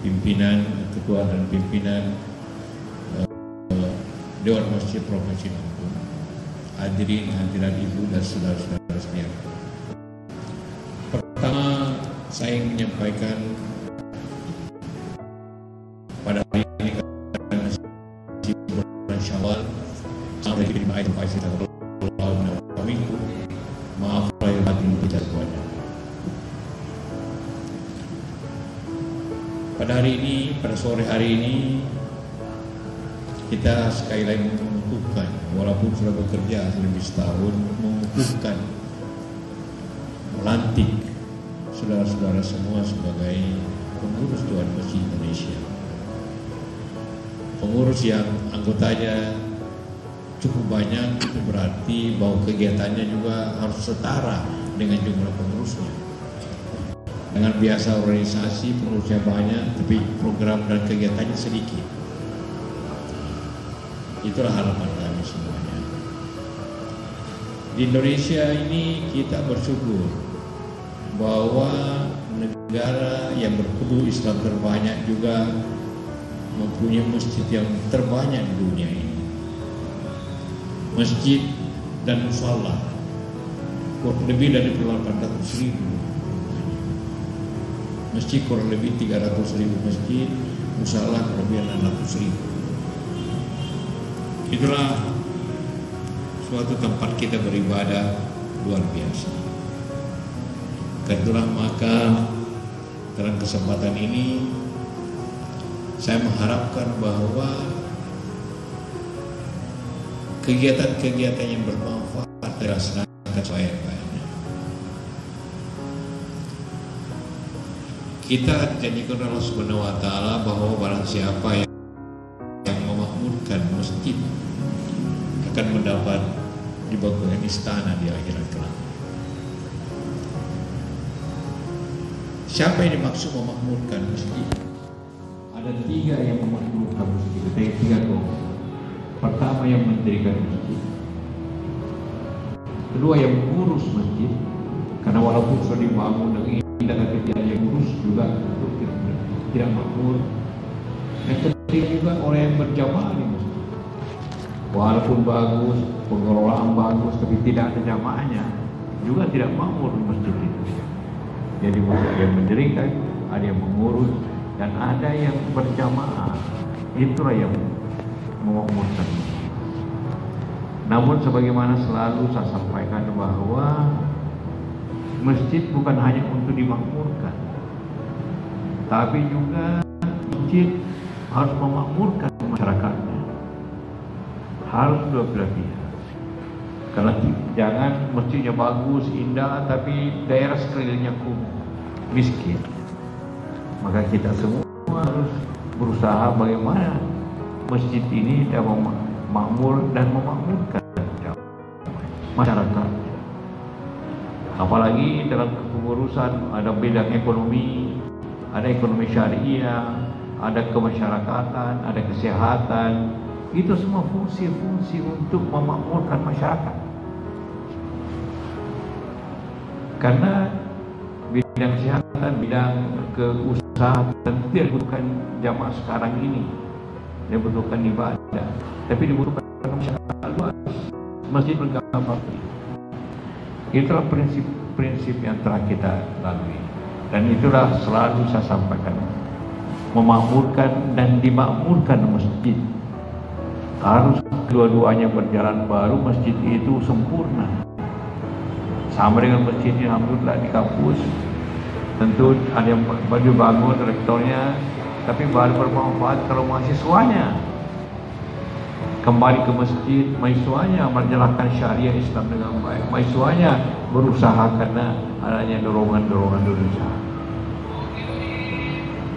pimpinan, ketua dan pimpinan Dewan Masjid Provinsi Lampung, hadirat ibu dan saudara-saudara sekalian. Pertama, saya ingin menyampaikan pada hari ini karena masih bulan Syawal, sampai di Idul Fitri tahun minggu, maaf lahir batin kita semuanya. Pada hari ini, pada sore hari ini, kita sekali lagi mengukuhkan, walaupun sudah bekerja lebih setahun, mengukuhkan, melantik saudara-saudara semua sebagai pengurus Dewan Masjid Indonesia. Pengurus yang anggotanya cukup banyak, itu berarti bahwa kegiatannya juga harus setara dengan jumlah pengurusnya. Dengan biasa organisasi pengurusnya banyak, tapi program dan kegiatannya sedikit. Itulah harapan kami semuanya. Di Indonesia ini kita bersyukur bahwa negara yang berkubu Islam terbanyak juga mempunyai masjid yang terbanyak di dunia ini. Masjid dan musala lebih dari 800.000. Masjid kurang lebih 300.000 masjid, musala kurang lebih 600.000. Itulah suatu tempat kita beribadah luar biasa. Karena maka dalam kesempatan ini saya mengharapkan bahwa kegiatan-kegiatan yang bermanfaat dilaksanakan sebaik-baiknya. Kita janjikan Allah Subhanahu wa taala bahwa barang siapa yang memakmurkan masjid akan mendapat dibangunkan istana di akhirat kelak. Siapa yang dimaksud memakmurkan masjid? Ada 3 yang memakmurkan masjid. Ada 3 kelompok. Pertama yang mendirikan masjid, kedua yang mengurus masjid, karena walaupun sudah dibangun dengan indah tapi tidak yang mengurus juga tidak makmur. Yang ketiga juga orang yang berjamaah di masjid. Walaupun bagus, pengelolaan bagus, tapi tidak ada jamaahnya, juga tidak makmur di masjid itu. Jadi ada yang mendirikan, ada yang mengurus, dan ada yang berjamaah. Itulah yang memakmurkan. Namun sebagaimana selalu saya sampaikan bahwa masjid bukan hanya untuk dimakmurkan, tapi juga masjid harus memakmurkan masyarakatnya. Harus dua belah pihak. Karena jangan masjidnya bagus, indah, tapi daerah sekelilingnya kumuh, miskin. Maka kita semua harus berusaha bagaimana masjid ini dapat makmur dan memakmurkan masyarakat. Apalagi dalam kepengurusan ada bidang ekonomi, ada ekonomi syariah, ada kemasyarakatan, ada kesehatan. Itu semua fungsi-fungsi untuk memakmurkan masyarakat. Karena bidang kesehatan, bidang keusahaan tidak dibutuhkan jamaah sekarang ini, dibutuhkan ibadah, tapi dibutuhkan masyarakat luas. Masjid bergambar. Itulah prinsip-prinsip yang telah kita lalui, dan itulah selalu saya sampaikan, memakmurkan dan dimakmurkan masjid. Harus kedua-duanya berjalan, baru masjid itu sempurna. Sama dengan masjid ini, alhamdulillah di kampus tentu ada yang baru bangun rektornya, tapi baru bermanfaat kalau mahasiswanya kembali ke masjid, mahasiswanya menjalankan syariah Islam dengan baik, mahasiswanya berusaha karena adanya dorongan-dorongan berusaha.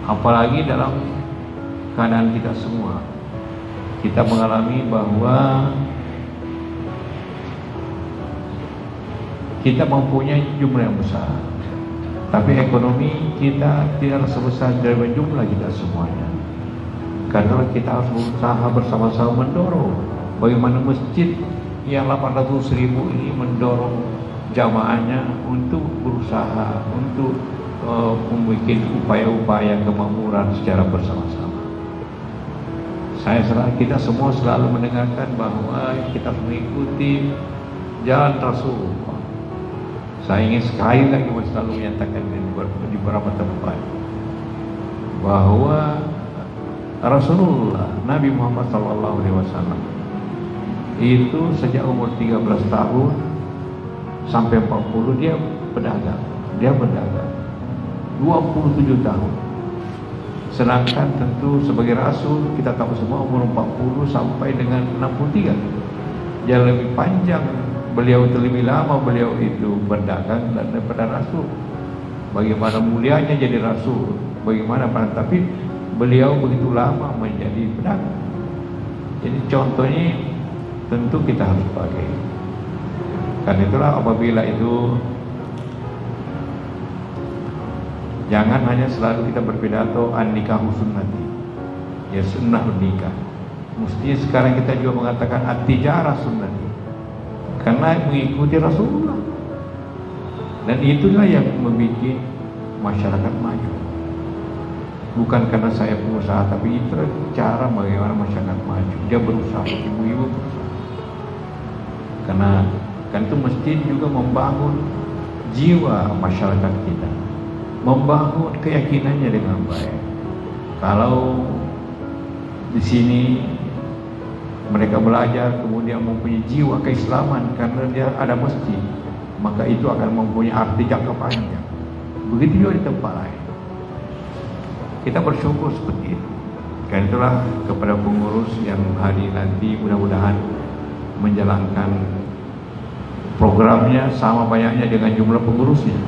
Apalagi dalam keadaan kita semua, kita mengalami bahwa kita mempunyai jumlah yang besar, tapi ekonomi kita tidak sebesar dari jumlah kita semuanya. Karena kita harus berusaha bersama-sama mendorong bagaimana masjid yang 800.000 ini mendorong jamaahnya untuk berusaha, untuk membuat upaya-upaya kemakmuran secara bersama-sama. Kita semua selalu mendengarkan bahwa kita harus mengikuti jalan Rasulullah. Saya ingin sekali lagi selalu menyatakan di beberapa tempat bahwa Rasulullah Nabi Muhammad SAW itu sejak umur 13 tahun sampai 40 dia berdagang 27 tahun. Sedangkan tentu sebagai Rasul kita tahu semua umur 40 sampai dengan 63. Yang lebih panjang beliau itu, lebih lama beliau itu berdagang daripada Rasul. Bagaimana mulianya jadi Rasul, bagaimana, tapi beliau begitu lama menjadi pedagang. Jadi contohnya tentu kita harus pakai. Karena itulah apabila itu jangan hanya selalu kita berpidato an-nikahu sunnati, ya sunnah nikah. Mestinya sekarang kita juga mengatakan at-tijarah sunnati, karena mengikuti Rasulullah. Dan itulah yang membuat masyarakat maju. Bukan karena saya pengusaha, tapi itu cara bagaimana masyarakat maju. Dia berusaha, ibu-ibu berusaha. Karena kan itu mesti juga membangun jiwa masyarakat kita, membangun keyakinannya dengan baik. Kalau di sini mereka belajar kemudian mempunyai jiwa keislaman karena dia ada masjid, maka itu akan mempunyai arti jangka panjang. Begitu juga di tempat lain. Kita bersyukur seperti itu. Karena itulah kepada pengurus yang hari nanti mudah-mudahan menjalankan programnya sama banyaknya dengan jumlah pengurusnya.